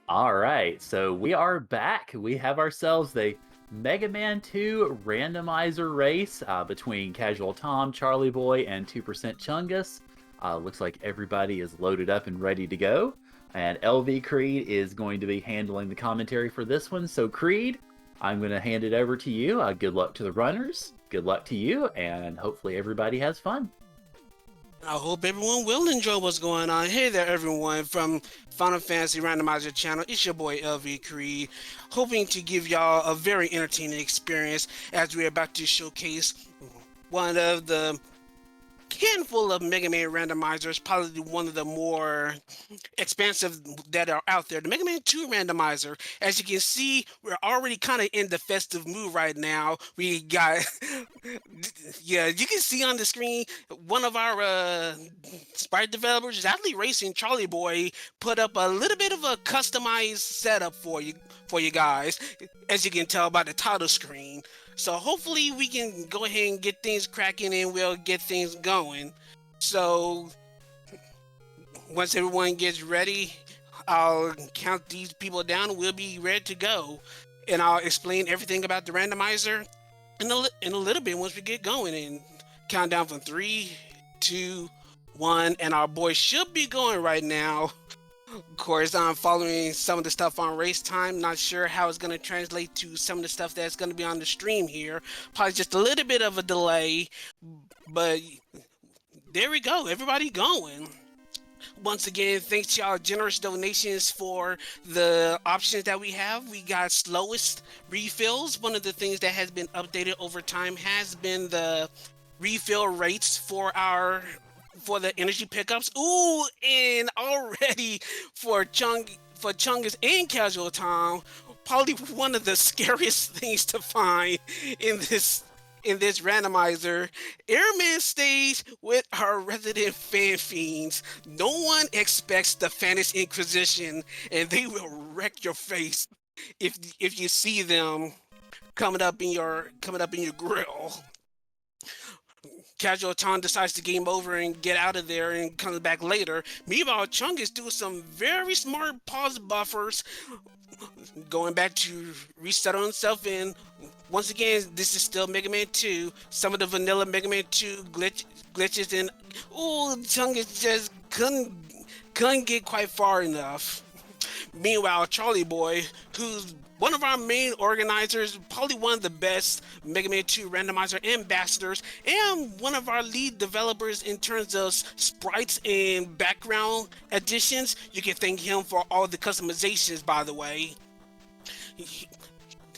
All right, so we are back. We have ourselves the Mega Man 2 randomizer race between Casual Tom, Charlie Boy, and 2% Chungus. Looks like everybody is loaded up and ready to go. And LV Creed is going to be handling the commentary for this one. So, Creed, I'm going to hand it over to you. Good luck to the runners. Good luck to you, and hopefully everybody has fun. I hope everyone will enjoy what's going on. Hey there, everyone, from Final Fantasy Randomizer channel. It's your boy LV Creed, hoping to give y'all a very entertaining experience as we're about to showcase one of the handful of Mega Man randomizers, probably one of the more expansive that are out there. The Mega Man 2 randomizer. As you can see, we're already kind of in the festive mood right now. We got, yeah, you can see on the screen one of our sprite developers is actually racing Charlie Boy. Put up a little bit of a customized setup for you guys, as you can tell by the title screen. So hopefully we can go ahead and get things cracking and we'll get things going. So once everyone gets ready, I'll count these people down and we'll be ready to go. And I'll explain everything about the randomizer in a little bit once we get going. And count down from 3, 2, 1, and our boy should be going right now. Of course, I'm following some of the stuff on race time. Not sure how it's going to translate to some of the stuff that's going to be on the stream here. Probably just a little bit of a delay, but there we go. Everybody going. Once again, thanks to y'all generous donations for the options that we have. We got slowest refills. One of the things that has been updated over time has been the refill rates for the energy pickups. Ooh, and already for Chungus and Casual Tom, probably one of the scariest things to find in this randomizer, Airman stage with our resident fan fiends. No one expects the Fantasy Inquisition, and they will wreck your face if you see them coming up in your grill. Casual Tom decides to game over and get out of there and comes back later. Meanwhile, Chungus doing some very smart pause buffers, going back to resettle himself in. Once again, this is still Mega Man 2. Some of the vanilla Mega Man 2 glitches and Chungus just couldn't get quite far enough. Meanwhile, Charlie Boy, who's one of our main organizers, probably one of the best Mega Man 2 randomizer ambassadors, and one of our lead developers in terms of sprites and background additions. You can thank him for all the customizations, by the way.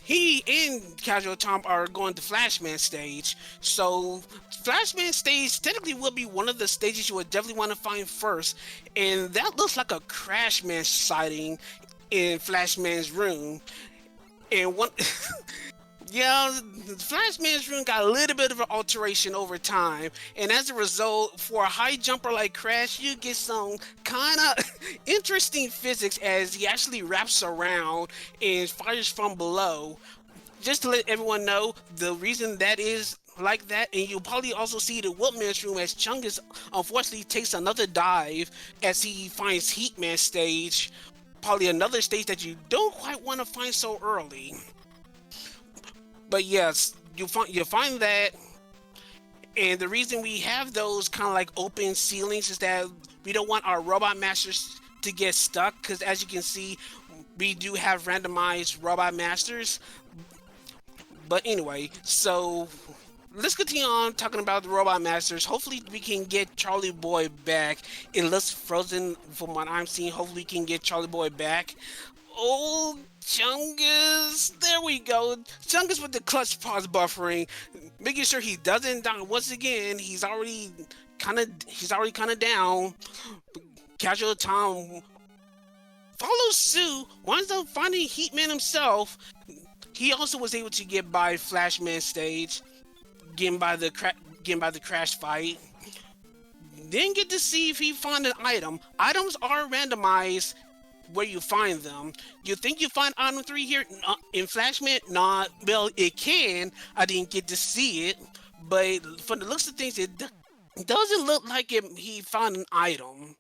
He and Casual Tom are going to Flashman stage, so Flashman stage technically will be one of the stages you would definitely want to find first, and that looks like a Crashman sighting in Flashman's room. And one, yeah, Flashman's room got a little bit of an alteration over time, and as a result, for a high jumper like Crash, you get some kind of interesting physics as he actually wraps around and fires from below. Just to let everyone know, the reason that is like that, and you'll probably also see the Wolfman's room as Chungus unfortunately takes another dive as he finds Heatman stage. Probably another stage that you don't quite want to find so early. But yes, you'll find that, and the reason we have those kind of like open ceilings is that we don't want our robot masters to get stuck, because as you can see, we do have randomized robot masters. But anyway, so let's continue on talking about the robot masters. Hopefully we can get Charlie Boy back. It looks frozen from what I'm seeing. Hopefully we can get Charlie Boy back. Oh, Chungus! There we go. Chungus with the clutch pause buffering, making sure he doesn't die. Once again, he's already kind of down. Casual Tom follows suit. Winds up finding Heatman himself. He also was able to get by Flashman stage, getting by the crash fight. Didn't get to see if he found an item. Items are randomized where you find them. You think you find item 3 here in Flashman? Not well. It can. I didn't get to see it, but from the looks of things, it doesn't look like he found an item.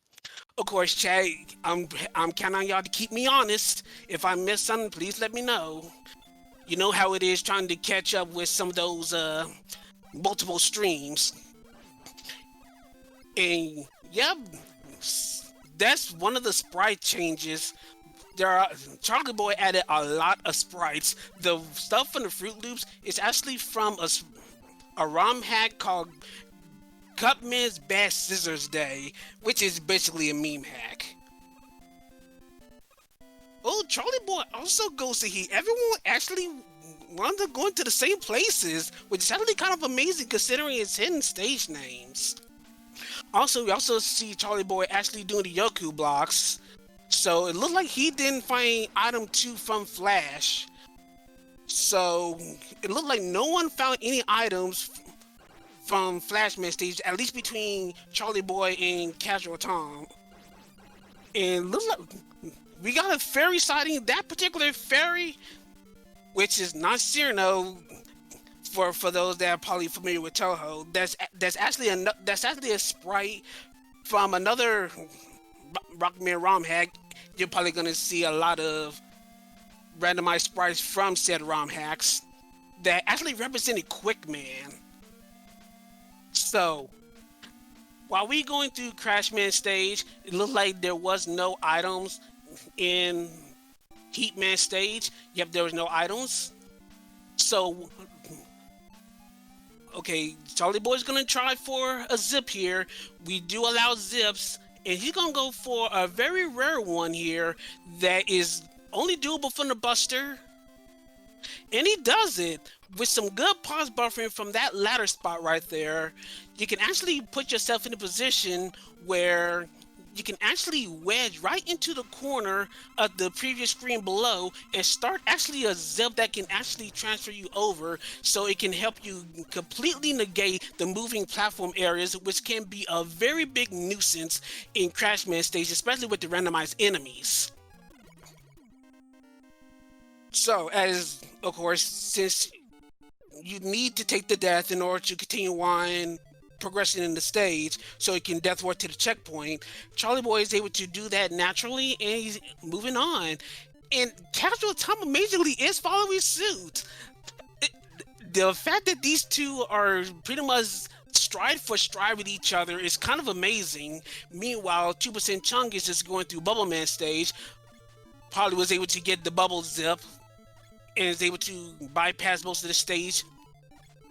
Of course, Chad, I'm counting on y'all to keep me honest. If I miss something, please let me know. You know how it is trying to catch up with some of those multiple streams. And yeah, that's one of the sprite changes. Charlie Boy added a lot of sprites. The stuff from the Fruit Loops is actually from a ROM hack called Cupman's Bad Scissors Day, which is basically a meme hack. Oh, Charlie Boy also goes to heat. Everyone actually wound up going to the same places, which is actually kind of amazing considering its hidden stage names. Also, we also see Charlie Boy actually doing the Yoku blocks. So it looked like he didn't find item 2 from Flash. So it looked like no one found any items from Flashman stage, at least between Charlie Boy and Casual Tom. And looks like we got a fairy sighting. That particular fairy, which is not Cyrano, for those that are probably familiar with Toho, that's actually a sprite from another Rockman ROM hack. You're probably gonna see a lot of randomized sprites from said ROM hacks that actually represented Quickman. So while we going through Crashman stage, it looked like there was no items in Heatman stage. Yep, there was no items. So okay, Charlie Boy's gonna try for a zip here. We do allow zips, and he's gonna go for a very rare one here that is only doable from the Buster. And he does it with some good pause buffering from that ladder spot right there. You can actually put yourself in a position where you can actually wedge right into the corner of the previous screen below and start actually a zip that can actually transfer you over, so it can help you completely negate the moving platform areas, which can be a very big nuisance in Crashman stage, especially with the randomized enemies. So, as of course, since you need to take the death in order to continue on progressing in the stage, so it can death ward to the checkpoint, Charlie Boy is able to do that naturally, and he's moving on. And Casual Tom amazingly is following suit. The fact that these two are pretty much stride for stride with each other is kind of amazing. Meanwhile, 2% Chung is just going through Bubble Man stage. Probably was able to get the bubble zip and is able to bypass most of the stage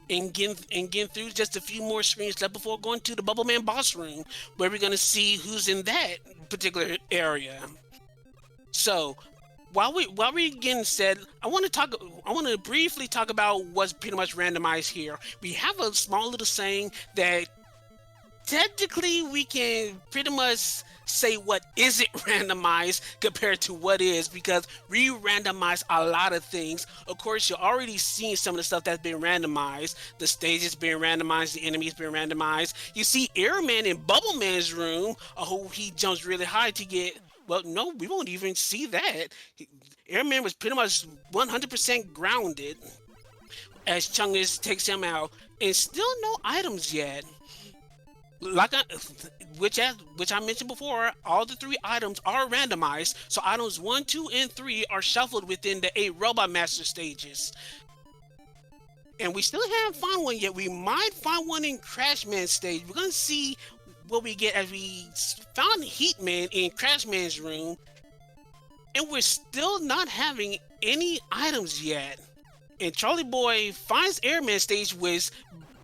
and get through just a few more screens left before going to the Bubble Man boss room, where we're gonna see who's in that particular area. So while we getting said, I want to briefly talk about what's pretty much randomized here. We have a small little saying that technically we can pretty much say what isn't randomized compared to what is, because we randomize a lot of things. Of course, you're already seeing some of the stuff that's been randomized. The stage is being randomized, the enemy is being randomized. You see Airman in Bubble Man's room. Oh, he jumps really high to get, well, no, we won't even see that. Airman was pretty much 100% grounded as Chungus takes him out, and still no items yet. Which I mentioned before, all the 3 items are randomized, so items 1, 2, and 3 are shuffled within the 8 Robot Master stages. And we still haven't found one yet. We might find one in Crashman stage. We're gonna see what we get, as we found Heatman in Crashman's room, and we're still not having any items yet. And Charlie Boy finds Airman stage, which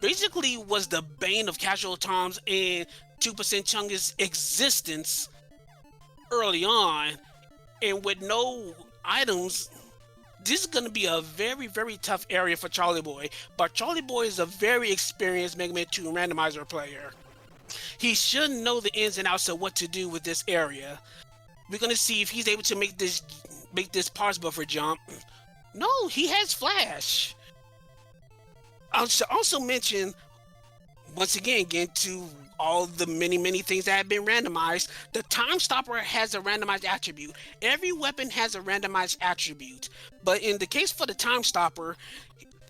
basically was the bane of Casual Tom's and 2% Chungus existence early on. And with no items, this is going to be a very, very tough area for Charlie Boy. But Charlie Boy is a very experienced Mega Man 2 randomizer player. He should know the ins and outs of what to do with this area. We're going to see if he's able to make this parse buffer jump. No, he has Flash. I should also mention, once again, to all the many things that have been randomized, the Time Stopper has a randomized attribute. Every weapon has a randomized attribute. But in the case for the Time Stopper,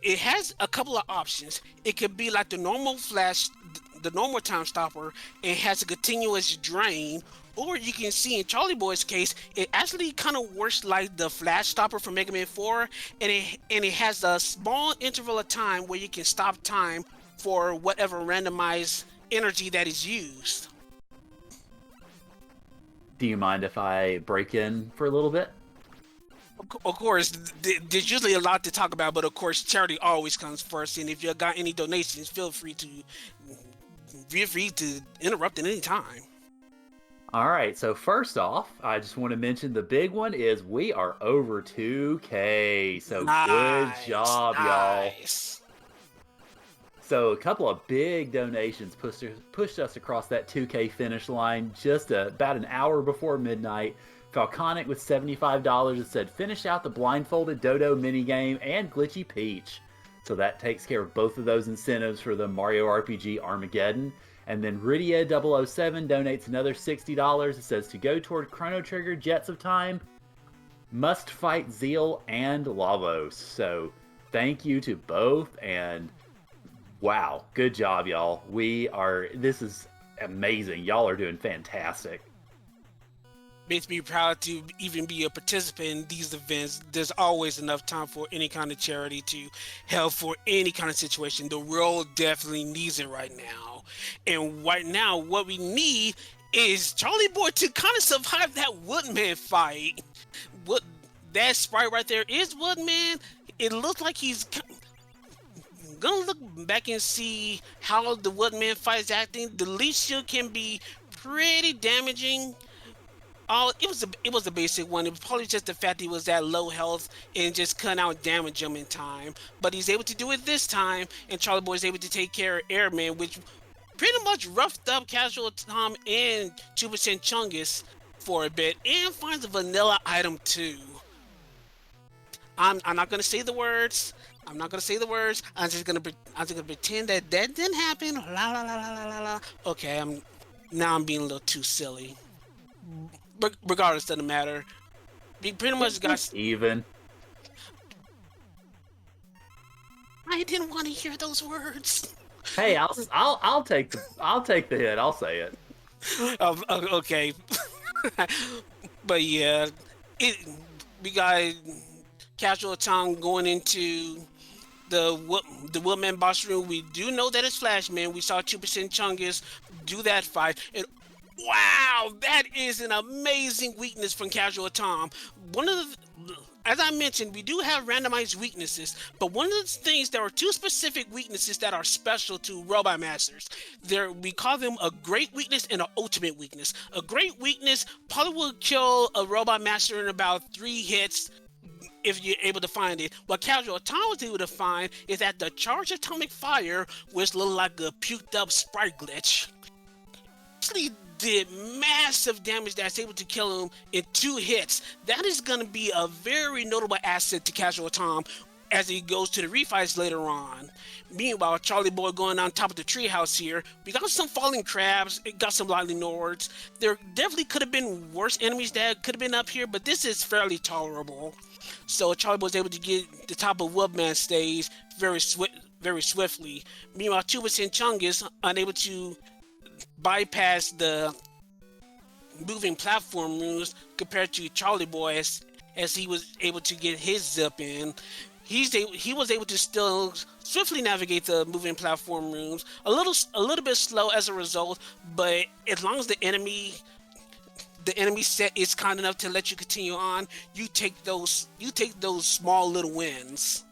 it has a couple of options. It could be like the normal Flash the normal time stopper and has a continuous drain. Or you can see in Charlie Boy's case, it actually kind of works like the flash stopper from Mega Man 4, and it has a small interval of time where you can stop time for whatever randomized energy that is used. Do you mind if I break in for a little bit? Of course, there's usually a lot to talk about, but of course, charity always comes first. And if you got any donations, feel free to interrupt at any time. All right, so first off, I just want to mention the big one is we are over 2K. So good job, y'all. So a couple of big donations pushed us across that 2K finish line just about an hour before midnight. Falconic with $75 that said, finish out the blindfolded Dodo minigame and Glitchy Peach. So that takes care of both of those incentives for the Mario RPG Armageddon. And then Rydia007 donates another $60. It says, to go toward Chrono Trigger Jets of Time, must fight Zeal and Lavos. So thank you to both, and wow, good job, y'all. This is amazing. Y'all are doing fantastic. Makes me proud to even be a participant in these events. There's always enough time for any kind of charity to help for any kind of situation. The world definitely needs it right now. And right now, what we need is Charlie Boy to kind of survive that Woodman fight. What that sprite right there is Woodman. It looks like he's gonna look back and see how the Woodman fight is acting. The leaf shield can be pretty damaging. It was a basic one. It was probably just the fact he was at low health and just couldn't out damage him in time. But he's able to do it this time, and Charlie Boy is able to take care of Airman, which pretty much roughed up Casual Tom and 2% Chungus for a bit, and finds a vanilla item too. I'm not gonna say the words. I'm not gonna say the words. I'm just gonna pretend that didn't happen. La la la la la la. Okay, I'm being a little too silly. But regardless, doesn't matter. We pretty much got even. I didn't want to hear those words. Hey, I'll take the hit. I'll say it. Okay. But yeah, we got Casual Tom going into the Woodman boss room. We do know that it's Flashman. We saw 2% Chungus do that fight, and wow, that is an amazing weakness from Casual Tom. As I mentioned, we do have randomized weaknesses, but one of the things, there are two specific weaknesses that are special to Robot Masters. We call them a great weakness and an ultimate weakness. A great weakness probably will kill a Robot Master in about 3 hits if you're able to find it. What Casual Tom was able to find is that the Charged Atomic Fire, which looked like a puked up sprite glitch, actually did massive damage that's able to kill him in 2 hits. That is going to be a very notable asset to Casual Tom as he goes to the refights later on. Meanwhile, Charlie Boy going on top of the treehouse here. We got some falling crabs, it got some lightning nords. There definitely could have been worse enemies that could have been up here, but this is fairly tolerable. So Charlie Boy was able to get the top of Woodman stage very swiftly. Meanwhile, 2% Chungus unable to bypass the moving platform rooms compared to Charlie Boy as he was able to get his zip in. He was able to still swiftly navigate the moving platform rooms, a little bit slow as a result, but as long as the enemy set is kind enough to let you continue on, you take those small little wins.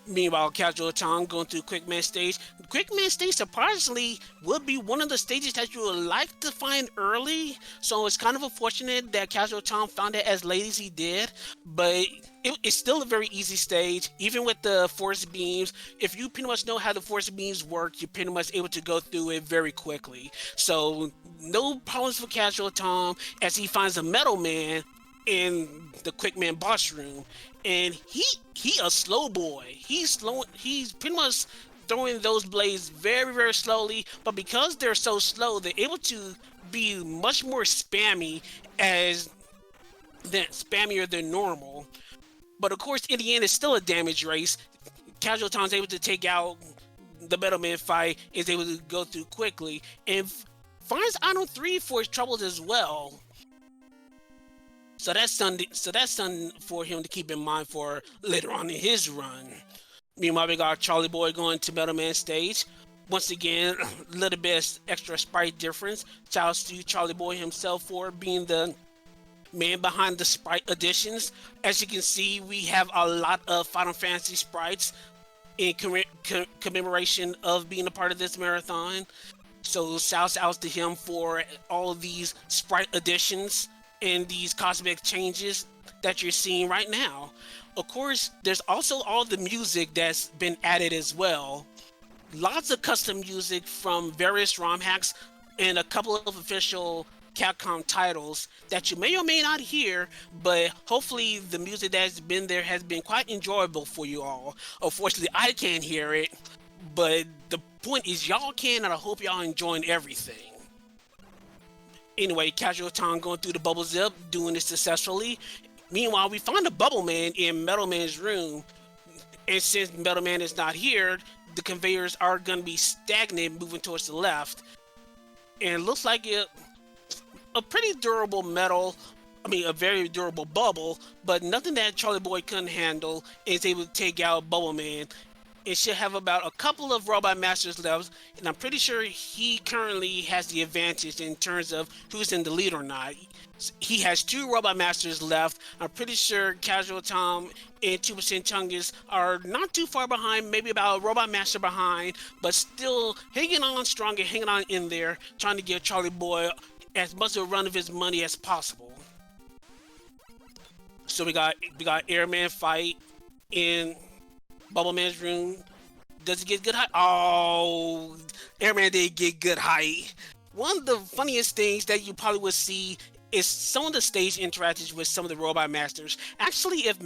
Meanwhile, Casual Tom going through Quickman stage. Quickman stage surprisingly would be one of the stages that you would like to find early, so it's kind of unfortunate that Casual Tom found it as late as he did, but it's still a very easy stage, even with the force beams. If you pretty much know how the force beams work, you're pretty much able to go through it very quickly. So no problems for Casual Tom as he finds a Metal Man in the Quickman boss room, and he a slow boy. He's pretty much throwing those blades very, very slowly, but because they're so slow, they're able to be much more spammier than normal. But of course, in the end, it's still a damage race. Casual Tom's able to take out the Metal Man fight is able to go through quickly and finds Item 3 for his troubles as well. So that's something for him to keep in mind for later on in his run. Meanwhile, we got Charlie Boy going to Metal Man stage. Once again, a little bit of extra sprite difference. Shouts to Charlie Boy himself for being the man behind the sprite additions. As you can see, we have a lot of Final Fantasy sprites in commemoration of being a part of this marathon. So shouts out to him for all of these sprite additions and these cosmetic changes that you're seeing right now. Of course, there's also all the music that's been added as well. Lots of custom music from various ROM hacks and a couple of official Capcom titles that you may or may not hear, but hopefully the music that's been there has been quite enjoyable for you all. Unfortunately, I can't hear it, but the point is y'all can, and I hope y'all enjoying everything. Anyway, Casual Tom going through the bubble zip, doing it successfully. Meanwhile, we find the Bubble Man in Metal Man's room, and since Metal Man is not here, the conveyors are going to be stagnant, moving towards the left. And it looks like a pretty durable a very durable bubble, but nothing that Charlie Boy couldn't handle is able to take out Bubble Man. It should have about a couple of Robot Masters left, and I'm pretty sure he currently has the advantage in terms of who's in the lead or not. He has 2 Robot Masters left. I'm pretty sure Casual Tom and 2% Chungus are not too far behind, maybe about a Robot Master behind, but still hanging on strong and hanging on in there, trying to give Charlie Boy as much of a run of his money as possible. So we got Airman fight in Bubble Man's room. Does he get good height? Oh, Airman did get good height. One of the funniest things that you probably would see is some of the stage interactions with some of the Robot Masters. Actually, if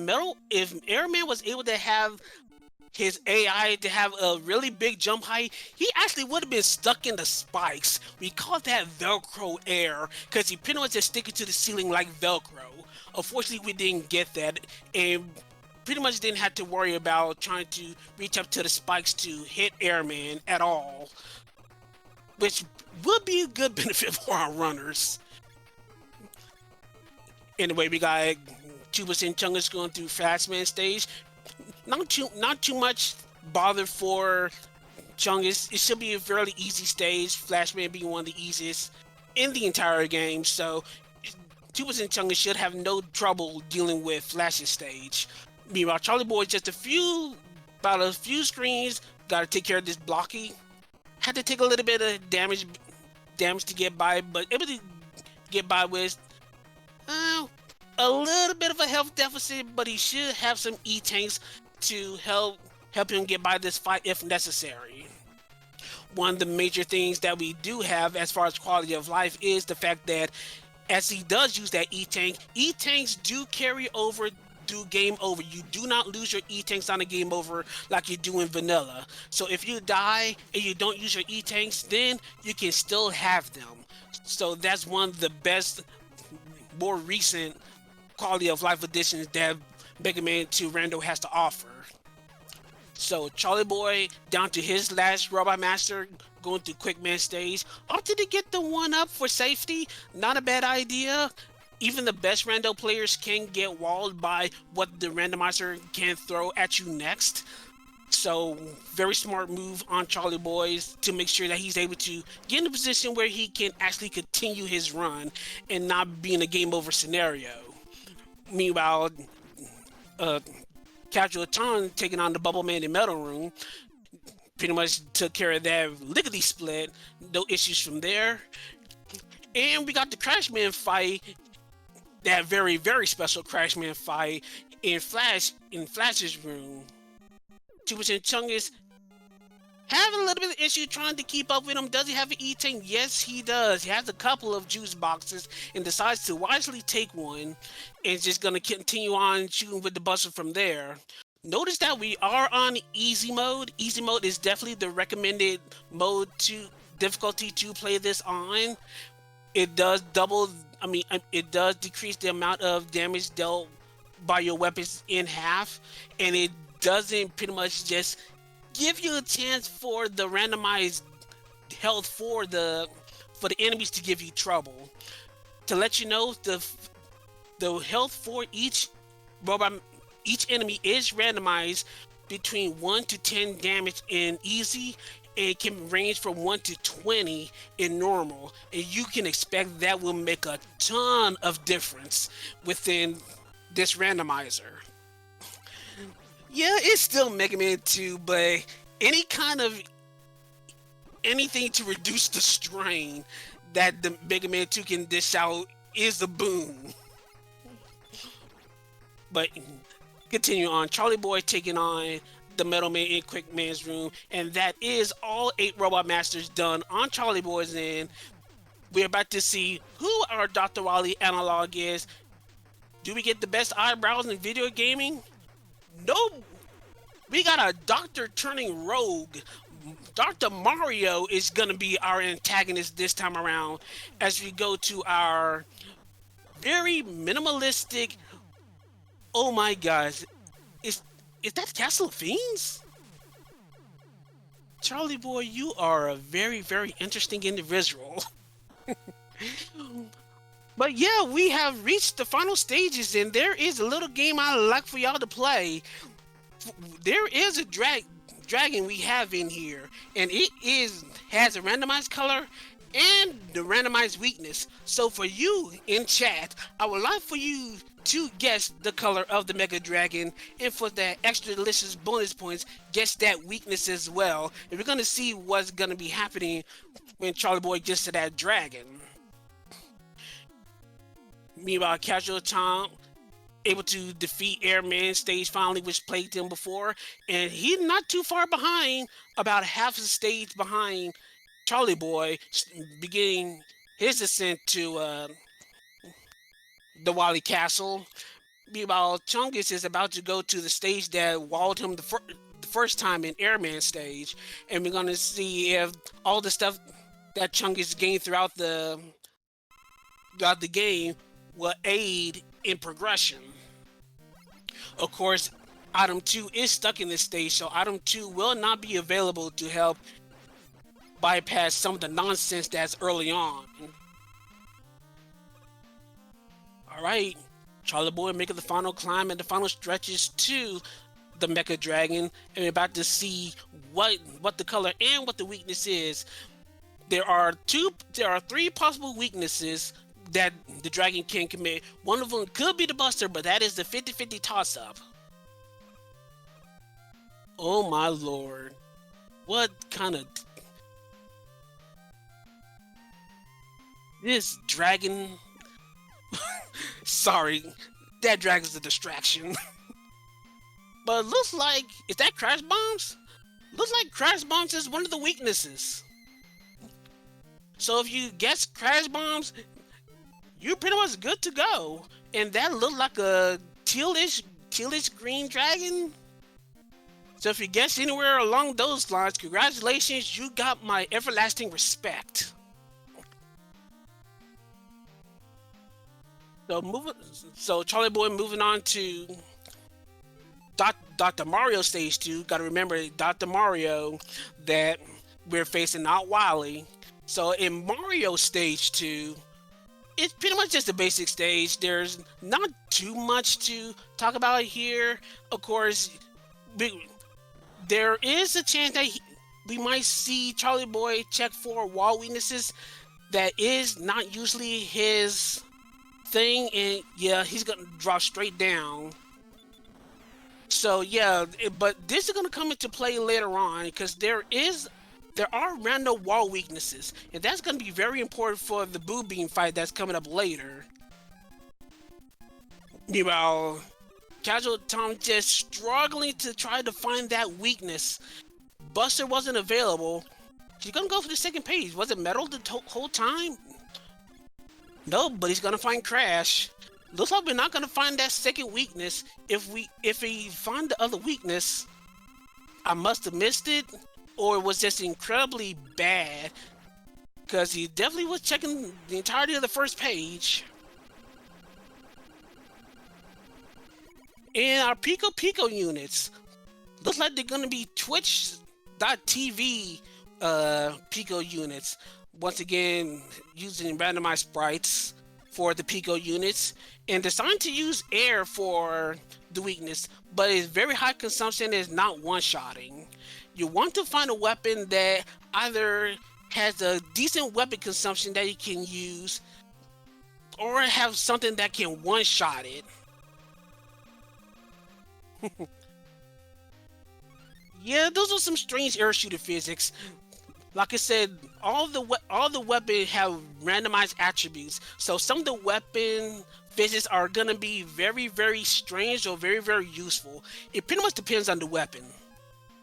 Airman was able to have his AI to have a really big jump height, he actually would have been stuck in the spikes. We call that Velcro air, because he pretty much is sticking to the ceiling like Velcro. Unfortunately, we didn't get that, and pretty much didn't have to worry about trying to reach up to the spikes to hit Airman at all, which would be a good benefit for our runners. Anyway, we got 2% Chungus going through Fastman stage. Not too much bother for Chungus. It should be a fairly easy stage, Flashman being one of the easiest in the entire game, so 2% Chungus should have no trouble dealing with Flash's stage. Meanwhile, Charlie Boy just about a few screens, gotta take care of this blocky. Had to take a little bit of damage to get by, but able to get by with a little bit of a health deficit, but he should have some E-tanks to help him get by this fight if necessary. One of the major things that we do have as far as quality of life is the fact that as he does use that E-tank, E-tanks do carry over through game over. You do not lose your E-tanks on a game over like you do in vanilla. So if you die and you don't use your E-tanks, then you can still have them. So that's one of the best, more recent quality of life additions that Mega Man 2 Rando has to offer. So Charlie Boy down to his last Robot Master, going through Quickman stage. Opted to get the 1-up for safety. Not a bad idea. Even the best Rando players can get walled by what the randomizer can throw at you next. So very smart move on Charlie Boy's to make sure that he's able to get in a position where he can actually continue his run and not be in a game over scenario. Meanwhile, Casual Tom taking on the Bubble Man in Metal Room pretty much took care of that lickety split. No issues from there. And we got the Crashman fight, that very, very special Crashman fight in Flash's room. 2% Chungus having a little bit of issue trying to keep up with him. Does he have an E-tank? Yes, he does. He has a couple of juice boxes and decides to wisely take one and is just going to continue on shooting with the buster from there. Notice that we are on easy mode. Easy mode is definitely the recommended mode to difficulty to play this on. It does it does decrease the amount of damage dealt by your weapons in half, and it doesn't pretty much just give you a chance for the randomized health for the enemies to give you trouble. To let you know, the health for each enemy is randomized between 1 to 10 damage in easy, and it can range from 1 to 20 in normal. And you can expect that will make a ton of difference within this randomizer. Yeah, it's still Mega Man 2, but anything to reduce the strain that the Mega Man 2 can dish out is a boon. But continue on. Charlie Boy taking on the Metal Man in Quick Man's room, and that is all 8 Robot Masters done on Charlie Boy's end. We're about to see who our Dr. Wily analog is. Do we get the best eyebrows in video gaming? Nope. We got a doctor turning rogue. Dr. Mario is going to be our antagonist this time around as we go to our very minimalistic... Oh my gosh. Is that Castle of Fiends? Charlie Boy, you are a very, very interesting individual. But yeah, we have reached the final stages, and there is a little game I'd like for y'all to play. There is a dragon we have in here, and it has a randomized color and the randomized weakness. So for you in chat, I would like for you to guess the color of the Mega Dragon, and for that extra delicious bonus points, guess that weakness as well. And we're gonna see what's gonna be happening when Charlie Boy gets to that dragon. Meanwhile, Casual Tom able to defeat Airman stage finally, which plagued him before, and he's not too far behind, about half a stage behind Charlie Boy, beginning his ascent to the Wily Castle. Meanwhile, Chungus is about to go to the stage that walled him the first time in Airman stage, and we're gonna see if all the stuff that Chungus gained throughout the game will aid in progression. Of course, Item 2 is stuck in this stage, so Item 2 will not be available to help bypass some of the nonsense that's early on. Alright, Charlie Boy making the final climb and the final stretches to the Mecha Dragon, and we're about to see what the color and what the weakness is. There are 3 possible weaknesses that the dragon can commit. One of them could be the Buster, but that is the 50-50 toss-up. Oh my lord. What kind of... This dragon... Sorry, that dragon's a distraction. But looks like... Is that Crash Bombs? Looks like Crash Bombs is one of the weaknesses. So if you guess Crash Bombs, you're pretty much good to go. And that looked like a tealish green dragon. So if you guess anywhere along those lines, congratulations, you got my everlasting respect. So Charlie Boy moving on to Dr. Mario Stage 2. Gotta remember Dr. Mario that we're facing, not Wily. So in Mario Stage 2, it's pretty much just a basic stage. There's not too much to talk about here. Of course, there is a chance that we might see Charlie Boy check for wall weaknesses. That is not usually his thing, and yeah, he's gonna drop straight down. So yeah, but this is gonna come into play later on, because there are random wall weaknesses, and that's gonna be very important for the Boo Beam fight that's coming up later. Meanwhile, Casual Tom just struggling to try to find that weakness. Buster wasn't available. She's gonna go for the second page. Was it Metal the whole time? No, but he's gonna find Crash. Looks like we're not gonna find that second weakness. If we find the other weakness, I must have missed it, or it was just incredibly bad, because he definitely was checking the entirety of the first page. And our Pico Pico units, looks like they're gonna be Twitch .tv Pico units. Once again, using randomized sprites for the Pico units, and designed to use air for the weakness, but it's very high consumption, is not one-shotting. You want to find a weapon that either has a decent weapon consumption that you can use, or have something that can one-shot it. Yeah, those are some strange air shooter physics. Like I said, all the weapons have randomized attributes. So some of the weapon physics are gonna be very, very strange or very, very useful. It pretty much depends on the weapon.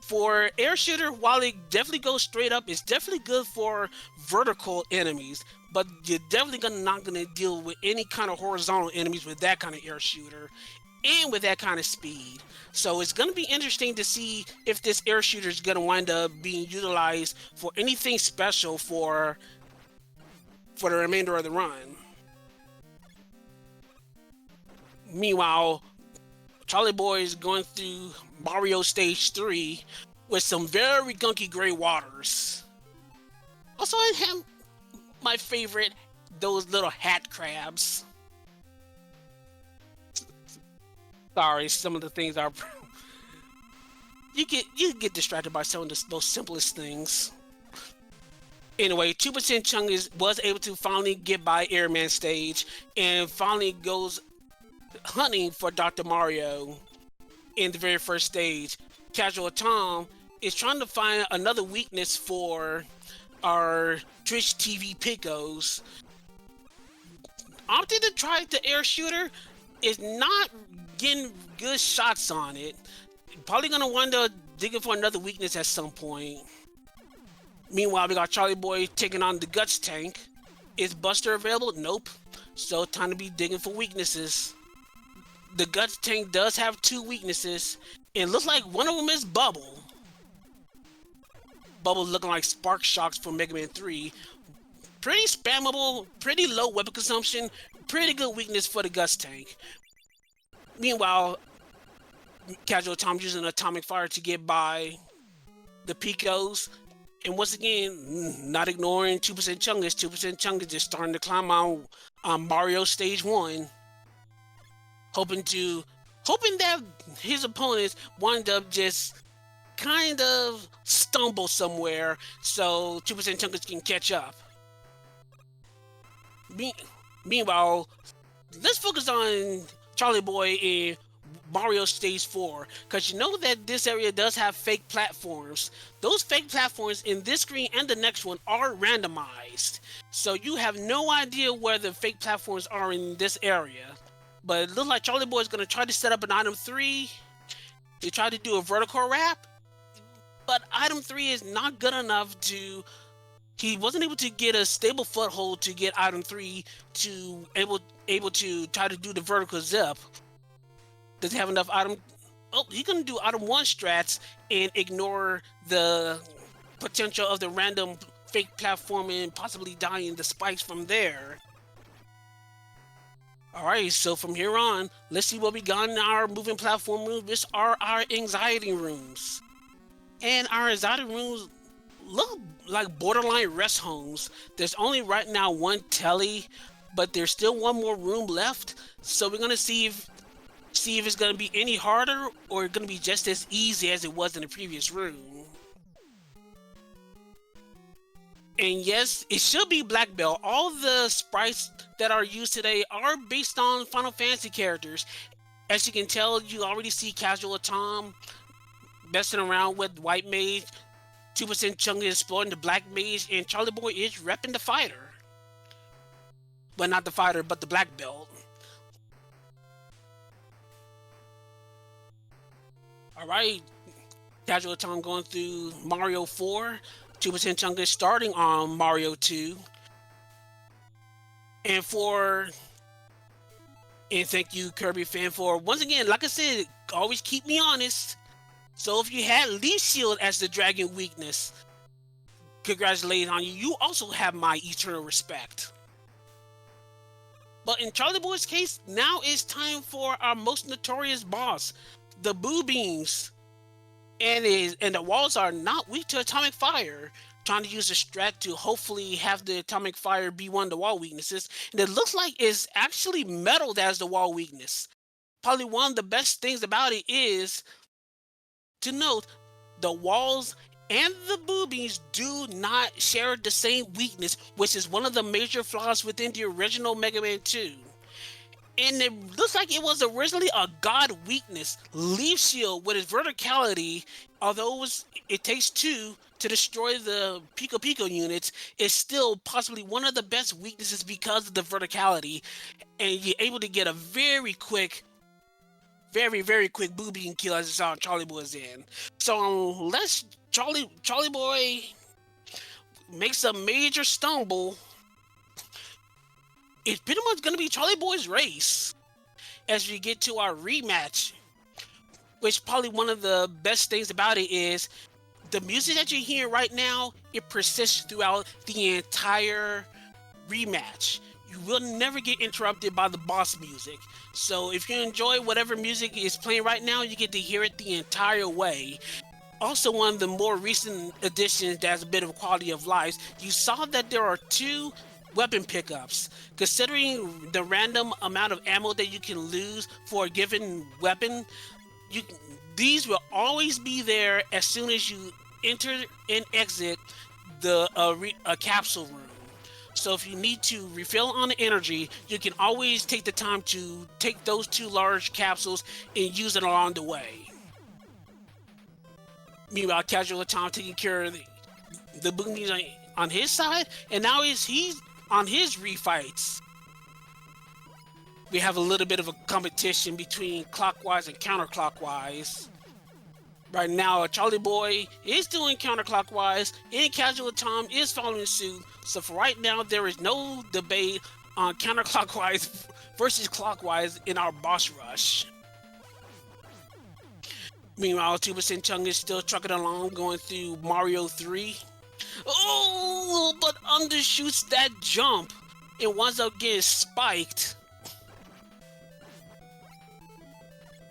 For air shooter, while it definitely goes straight up, it's definitely good for vertical enemies. But you're definitely not gonna deal with any kind of horizontal enemies with that kind of air shooter, and with that kind of speed. So it's going to be interesting to see if this air shooter is going to wind up being utilized for anything special for the remainder of the run. Meanwhile, Charlie Boy is going through Mario Stage 3 with some very gunky gray waters. Also, I have my favorite, those little hat crabs. Sorry, some of the things are you get distracted by some of those simplest things. Anyway, 2% Chungus was able to finally get by Airman stage and finally goes hunting for Dr. Mario in the very first stage. Casual Tom is trying to find another weakness for our Twitch TV Picos. Opted to try the air shooter, is not getting good shots on it. Probably gonna wind up digging for another weakness at some point. Meanwhile, we got Charlie Boy taking on the Guts tank. Is Buster available? Nope. So time to be digging for weaknesses. The Guts tank does have 2 weaknesses, and looks like one of them is Bubble. Bubble looking like Spark Shocks from Mega Man 3. Pretty spammable, pretty low weapon consumption, pretty good weakness for the Guts tank. Meanwhile, Casual Tom using Atomic Fire to get by the Picos. And once again, not ignoring 2% Chungus. 2% Chungus just starting to climb on Mario Stage 1. Hoping that his opponents wind up just kind of stumble somewhere so 2% Chungus can catch up. Meanwhile, let's focus on Charlie Boy in Mario Stage 4, because you know that this area does have fake platforms. Those fake platforms in this screen and the next one are randomized, so you have no idea where the fake platforms are in this area. But it looks like Charlie Boy is going to try to set up an item 3. He tried to do a vertical wrap, but item 3 is not good enough to... He wasn't able to get a stable foothold to get item 3 to able to try to do the vertical zip. Does he have enough item? Oh, he's gonna do item 1 strats and ignore the potential of the random fake platforming and possibly dying the spikes from there. Alright, so from here on, let's see what we got in our moving platform room. These are our anxiety rooms. And our anxiety rooms look like borderline rest homes. There's only right now 1 telly, but there's still 1 more room left. So we're gonna see if it's gonna be any harder or gonna be just as easy as it was in the previous room. And yes, it should be Black Belt. All the sprites that are used today are based on Final Fantasy characters. As you can tell, you already see Casual Tom messing around with White Mage, 2% Chungus exploring the Black Mage, and Charlie Boy is repping the fighter. Well, not the fighter, but the Black Belt. Alright, Casual Tom going through Mario 4, 2% Chungus starting on Mario 2. And thank you, Kirby fan, for once again, like I said, always keep me honest. So if you had Leaf Shield as the dragon weakness, congratulations on you. You also have my eternal respect. But in Charlie Boy's case, now it's time for our most notorious boss, the Boo Beams. and the walls are not weak to atomic fire. Trying to use a strat to hopefully have the atomic fire be one of the wall weaknesses, and it looks like it's actually metal that is the wall weakness. Probably one of the best things about it is to note the walls and the boobies do not share the same weakness, which is one of the major flaws within the original Mega Man 2. And it looks like it was originally a god weakness. Leaf Shield with its verticality, although it takes two to destroy the Pico Pico units, is still possibly one of the best weaknesses because of the verticality. And you're able to get a very quick booby and kill as you saw Charlie Boy's in. So unless Charlie Boy makes a major stumble, it's pretty much going to be Charlie Boy's race as we get to our rematch, which probably one of the best things about it is the music that you're hearing right now, it persists throughout the entire rematch. You will never get interrupted by the boss music. So if you enjoy whatever music is playing right now, you get to hear it the entire way. Also, one of the more recent additions that's a bit of quality of life, you saw that there are 2 weapon pickups. Considering the random amount of ammo that you can lose for a given weapon, these will always be there as soon as you enter and exit the capsule room. So if you need to refill on the energy, you can always take the time to take those 2 large capsules and use it along the way. Meanwhile, Casual Tom taking care of the boomies on his side, and now he's on his refights. We have a little bit of a competition between clockwise and counterclockwise. Right now, Charlie Boy is doing counterclockwise, and Casual Tom is following suit. So for right now, there is no debate on counterclockwise versus clockwise in our boss rush. Meanwhile, 2% Chung is still trucking along, going through Mario 3. Oh, but undershoots that jump and winds up getting spiked.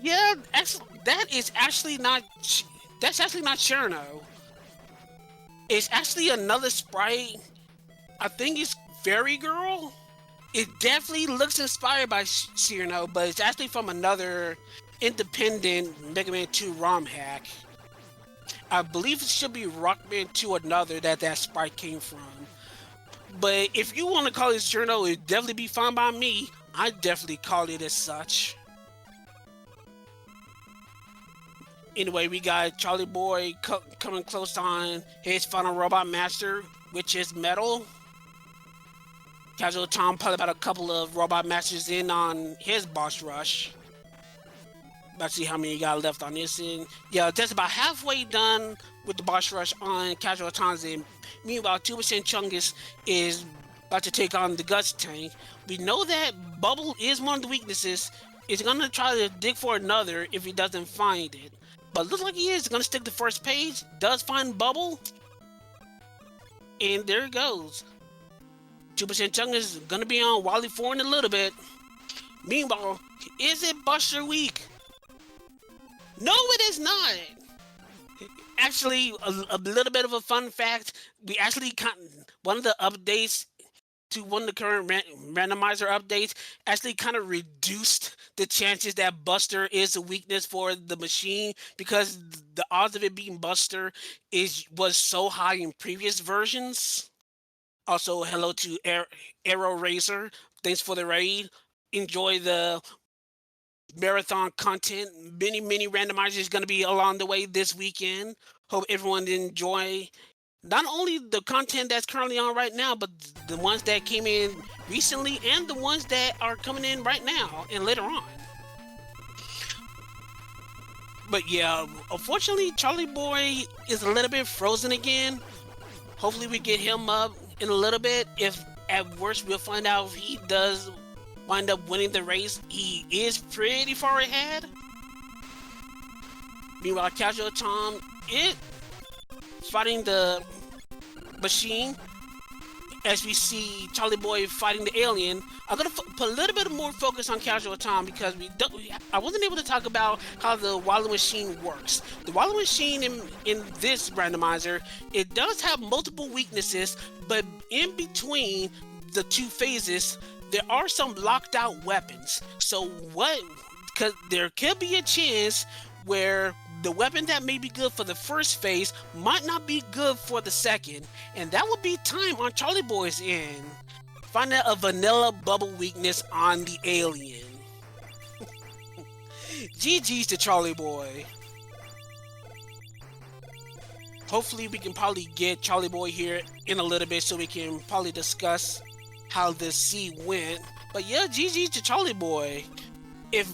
Yeah, that's actually not Cherno. It's actually another sprite. I think it's Fairy Girl. It definitely looks inspired by Cherno, but it's actually from another independent Mega Man 2 ROM hack. I believe it should be Rockman 2 Another that sprite came from. But if you want to call it Cherno, it'd definitely be fine by me. I definitely call it as such. Anyway, we got Charlie Boy coming close on his final Robot Master, which is Metal. Casual Tom probably about a couple of Robot Masters in on his boss rush. About to see how many you got left on this end. Yeah, that's about halfway done with the boss rush on Casual Tom's end. Meanwhile, 2% Chungus is about to take on the Guts tank. We know that Bubble is one of the weaknesses. He's gonna try to dig for another if he doesn't find it. But looks like he is gonna stick to first page. Does find Bubble. And there it goes. 2% Chungus is gonna be on Wally 4 in a little bit. Meanwhile, is it Buster Week? No, it is not. Actually, a little bit of a fun fact. We actually one of the updates to one of the current randomizer updates actually kind of reduced the chances that Buster is a weakness for the machine, because the odds of it being Buster was so high in previous versions. Also, hello to Arrow Razor. Thanks for the raid. Enjoy the marathon content. Many randomizers going to be along the way this weekend. Hope everyone enjoy not only the content that's currently on right now, but the ones that came in recently and the ones that are coming in right now and later on. But yeah, unfortunately, Charlie Boy is a little bit frozen again. Hopefully we get him up in a little bit. If at worst, we'll find out if he does wind up winning the race. He is pretty far ahead. Meanwhile, Casual Tom is fighting the machine. as we see Charlie Boy fighting the alien. I'm gonna put a little bit more focus on Casual Tom because I wasn't able to talk about how the Wallow Machine works. The Wallow Machine in this randomizer, it does have multiple weaknesses, but in between the two phases, there are some locked out weapons. So because there could be a chance where the weapon that may be good for the first phase might not be good for the second, and that would be time on Charlie Boy's end. Find out a vanilla bubble weakness on the alien. GG's to Charlie Boy. Hopefully we can probably get Charlie Boy here in a little bit so we can probably discuss how the sea went. But yeah, GG's to Charlie Boy. If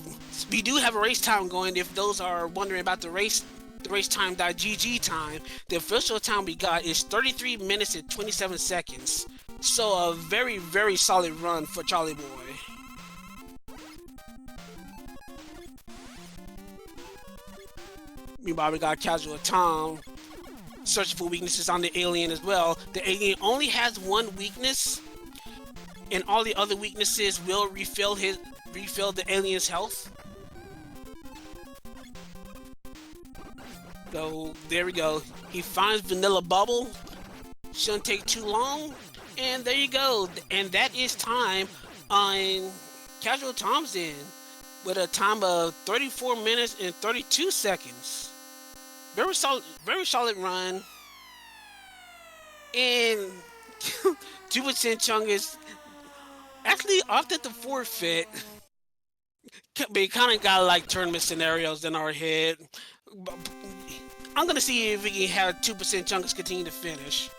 we do have a race time going, if those are wondering about the race time.gg time, the official time we got is 33 minutes and 27 seconds. So a very, very solid run for Charlie Boy. Meanwhile, we got Casual Tom searching for weaknesses on the alien as well. The alien only has one weakness, and all the other weaknesses will refill the alien's health. So there we go. He finds Vanilla Bubble. Shouldn't take too long. And there you go. And that is time on Casual Tom's end with a time of 34 minutes and 32 seconds. Very solid run. And 2% Chungus actually opted to forfeit. We kind of got like tournament scenarios in our head. I'm gonna see if we can have 2% Chungus continue to finish.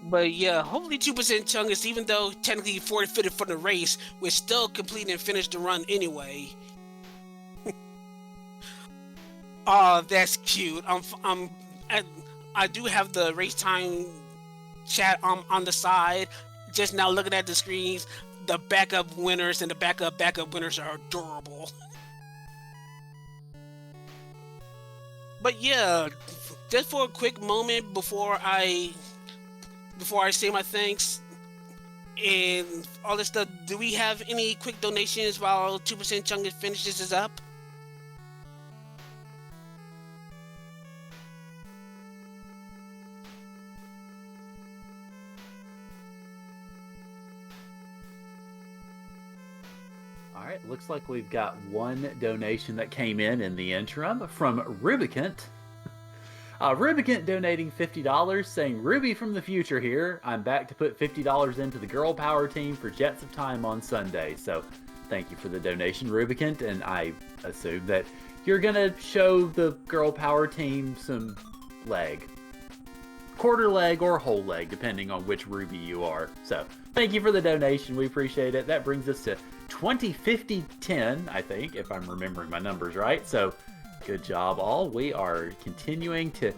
But yeah, hopefully 2% Chungus, even though technically forfeited for the race, will still complete and finish the run anyway. Oh, that's cute. I do have the race time chat on the side. Just now looking at the screens, the backup winners and the backup winners are adorable. But yeah, just for a quick moment before I say my thanks and all this stuff, do we have any quick donations while 2% Chungus finishes this up? All right, looks like we've got one donation that came in the interim from Rubicant. Rubicant donating $50, saying, Ruby from the future here. I'm back to put $50 into the Girl Power team for Jets of Time on Sunday. So thank you for the donation, Rubicant. And I assume that you're going to show the Girl Power team some leg. Quarter leg or whole leg, depending on which Ruby you are. So thank you for the donation. We appreciate it. That brings us to 2050-10, I think, if I'm remembering my numbers right. So good job, all. We are continuing to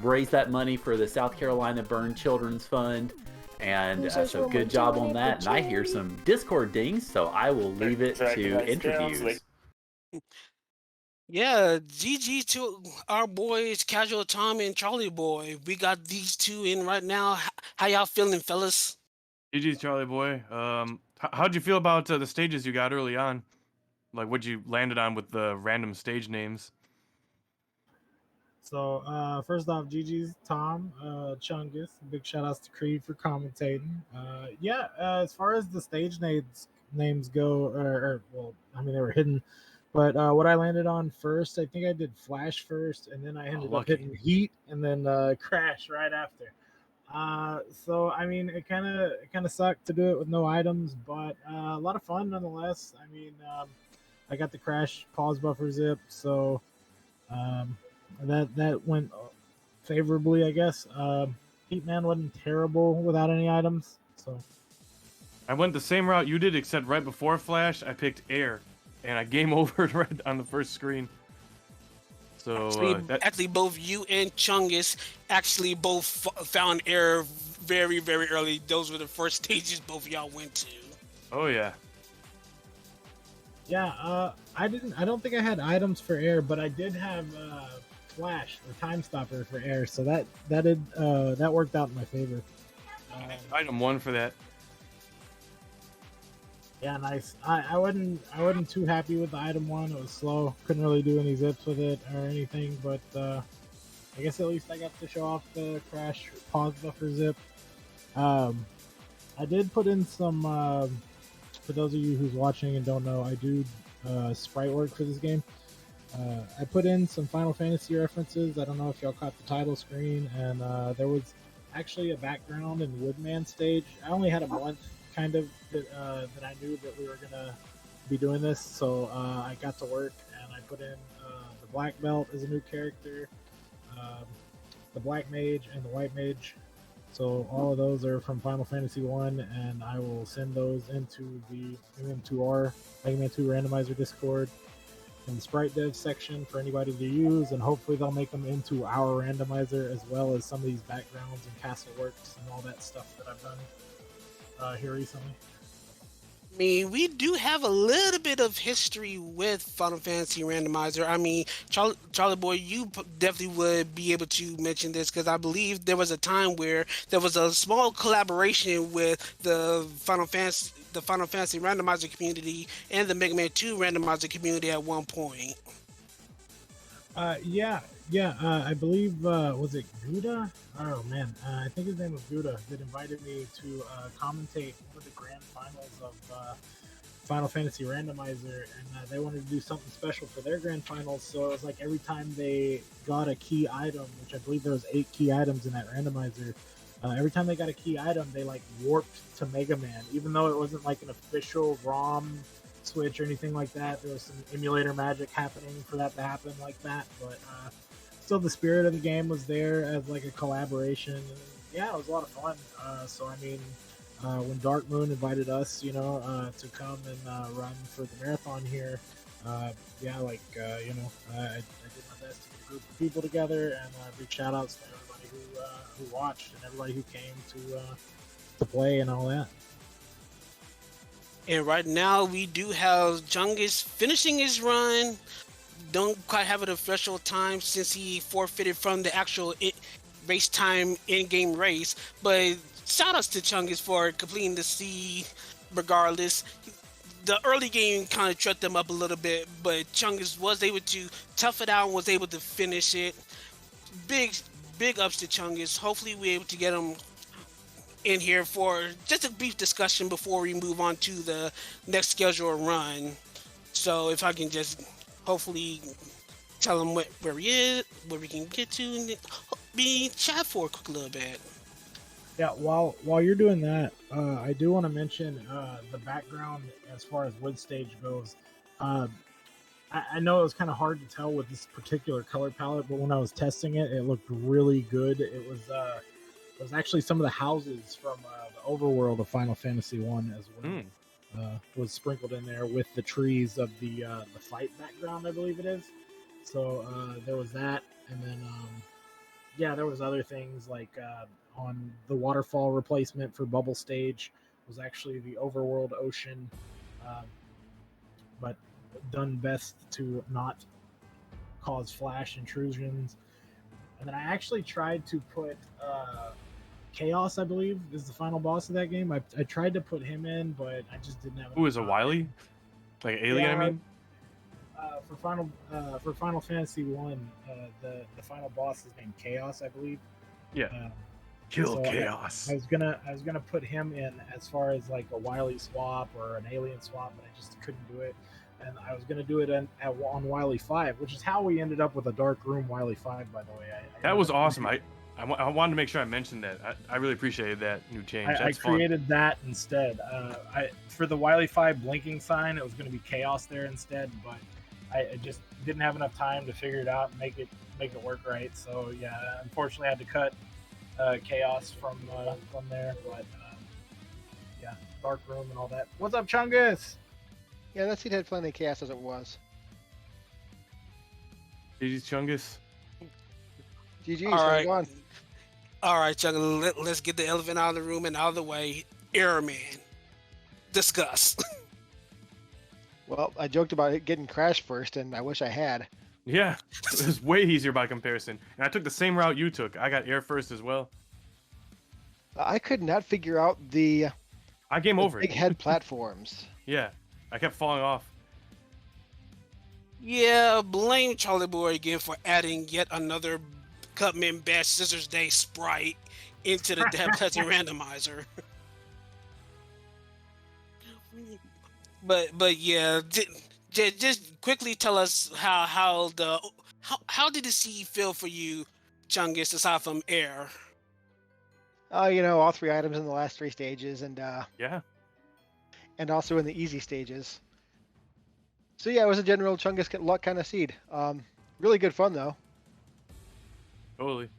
raise that money for the South Carolina Burn Children's Fund. And so good job on that. And I hear some Discord dings, so I will leave it to interviews. Yeah, GG to our boys, Casual Tom and Charlie Boy. We got these two in right now. How y'all feeling, fellas? GG's Charlie Boy. How'd you feel about the stages you got early on? Like, what you landed on with the random stage names? So, first off, GG's Tom, Chungus. Big shout outs to Creed for commentating. As far as the stage names go, they were hidden. But what I landed on first, I think I did Flash first, and then I ended up hitting Heat, and then Crash right after. It kind of sucked to do it with no items, but a lot of fun nonetheless. I got the Crash pause buffer zip, so that went favorably, I guess. Heatman wasn't terrible without any items, so I went the same route you did, except right before Flash, I picked Air, and I game over right on the first screen. So Actually, both you and Chungus actually both found error very, very early. Those were the first stages both of y'all went to. oh yeah. Yeah, I didn't. I don't think I had items for air, but I did have flash or time stopper for air. So that worked out in my favor. Item 1 for that. Yeah, nice. I wasn't too happy with the item 1. It was slow. Couldn't really do any zips with it or anything. But I guess at least I got to show off the crash pause buffer zip. I did put in some. For those of you who's watching and don't know, I do sprite work for this game. I put in some Final Fantasy references. I don't know if y'all caught the title screen, and there was actually a background in Woodman stage. I only had a month, kind of, that I knew that we were gonna be doing this, so I got to work and I put in the Black Belt as a new character, the Black Mage, and the White Mage. So all of those are from Final Fantasy 1, and I will send those into our Mega Man 2 randomizer Discord in the sprite dev section for anybody to use, and hopefully they'll make them into our randomizer, as well as some of these backgrounds and castle works and all that stuff that I've done here recently. I mean, we do have a little bit of history with Final Fantasy Randomizer. I mean, Charlie Boy, you definitely would be able to mention this because I believe there was a time where there was a small collaboration with the Final Fantasy Randomizer community and the Mega Man 2 Randomizer community at one point. Yeah. I believe was it Gouda? Oh man, I think his name was Gouda that invited me to commentate one of the grand finals of Final Fantasy Randomizer, and they wanted to do something special for their grand finals. So it was like every time they got a key item, which I believe there was 8 key items in that randomizer. Every time they got a key item, they like warped to Mega Man, even though it wasn't like an official ROM switch or anything like that. There was some emulator magic happening for that to happen like that, but still the spirit of the game was there as like a collaboration, and yeah, it was a lot of fun. So I mean, when Dark Moon invited us, to come and run for the marathon here, I did my best to get a group of people together, and big shout outs to everybody who watched and everybody who came to play and all that. And right now we do have Chungus finishing his run. Don't quite have an official time since he forfeited from the actual race time in-game race. But shout outs to Chungus for completing the C regardless. The early game kind of tripped them up a little bit, but Chungus was able to tough it out and was able to finish it. Big ups to Chungus. Hopefully we're able to get him in here for just a brief discussion before we move on to the next scheduled run. So if I can just hopefully tell him where he is, where we can get to, and be chat for a quick little bit. Yeah, while you're doing that, I do want to mention the background as far as Wood Stage goes. I know it was kind of hard to tell with this particular color palette, but when I was testing it, it looked really good. It was actually some of the houses from the overworld of Final Fantasy 1 as well. Was sprinkled in there with the trees of the fight background, I believe it is. So there was that, and then there was other things like on the waterfall replacement for Bubble Stage was actually the overworld ocean, but done best to not cause flash intrusions. And then I actually tried to put Chaos, I believe, is the final boss of that game. I tried to put him in, but I just didn't have. Who is a Wily? Like alien, I mean. For Final Fantasy 1, the final boss is named Chaos, I believe. Yeah. Kill Chaos. I was gonna put him in as far as like a Wily swap or an alien swap, but I just couldn't do it. And I was gonna do it on Wily 5, which is how we ended up with a Dark Room Wily 5. By the way, that was awesome. I wanted to make sure I mentioned that. I really appreciated that new change. I created that instead. For the Wily 5 blinking sign, it was going to be Chaos there instead, but I just didn't have enough time to figure it out and make it work right. So yeah, unfortunately, I had to cut Chaos from there. But Dark Room and all that. What's up, Chungus? Yeah, that seat had plenty of chaos as it was. GG's Chungus. GG's, All how's right. it going? All right, Chuck, let's get the elephant out of the room and out of the way. Airman. Discuss. Well, I joked about it getting crashed first, and I wish I had. Yeah, it was way easier by comparison. And I took the same route you took. I got air first as well. I could not figure out the I game over big it. head platforms. Yeah, I kept falling off. Yeah, blame Charlie Boy again for adding yet another Cutman Bash Scissors Day sprite into the Damn Cutting Randomizer. But yeah, just quickly tell us how did the sea feel for you, Chungus, aside from air? All 3 items in the last 3 stages, and Yeah. and also in the easy stages. So yeah, it was a general Chungus get luck kind of seed. Really good fun though. Totally.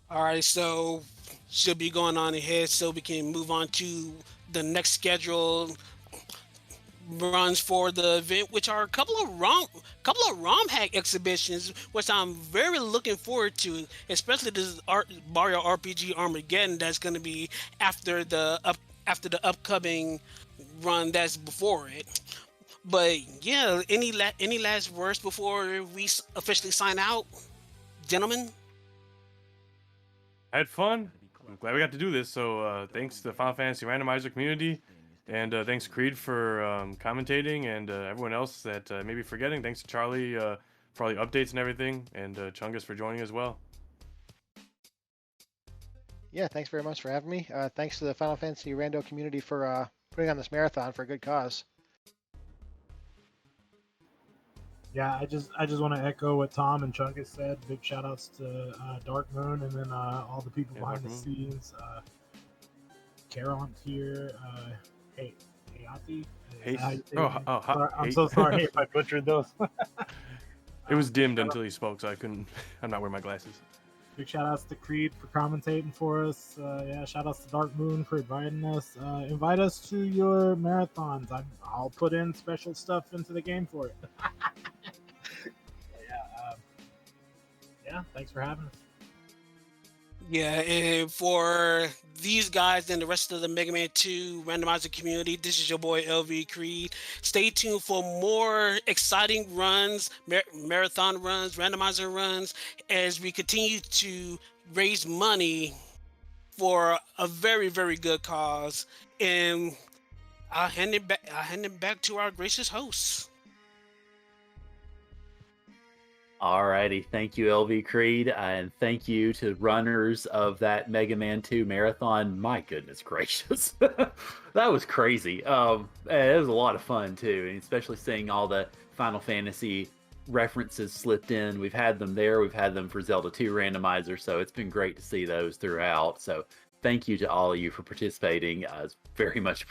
All right, so should be going on ahead so we can move on to the next scheduled runs for the event, which are a couple of ROM hack exhibitions, which I'm very looking forward to, especially this Mario RPG Armageddon that's going to be after the upcoming run that's before it. But yeah, any last words before we officially sign out, gentlemen? I had fun. I'm glad we got to do this. So thanks to the Final Fantasy Randomizer community. And thanks, Creed, for commentating, and everyone else that may be forgetting. Thanks to Charlie for all the updates and everything, and Chungus for joining as well. Yeah, thanks very much for having me. Thanks to the Final Fantasy Rando community for putting on this marathon for a good cause. Yeah, I just want to echo what Tom and Chungus said. Big shout outs to Dark Moon, and then all the people behind the scenes. Caron's here. Hey, Hayati. I'm so sorry if I butchered those. It was dimmed until he spoke, so I couldn't. I'm not wearing my glasses. Big shout outs to Creed for commentating for us. Yeah, shout outs to Dark Moon for inviting us. Invite us to your marathons. I'll put in special stuff into the game for it. Yeah, thanks for having us. Yeah, and for these guys and the rest of the Mega Man 2 randomizer community, this is your boy LV Creed. Stay tuned for more exciting runs, marathon runs, randomizer runs, as we continue to raise money for a very, very good cause. And I'll hand it back to our gracious hosts. Alrighty, thank you, LV Creed, and thank you to runners of that Mega Man 2 marathon. My goodness gracious, that was crazy. It was a lot of fun too, and especially seeing all the Final Fantasy references slipped in. We've had them there, we've had them for Zelda 2 randomizer, so it's been great to see those throughout. So thank you to all of you for participating. It's very much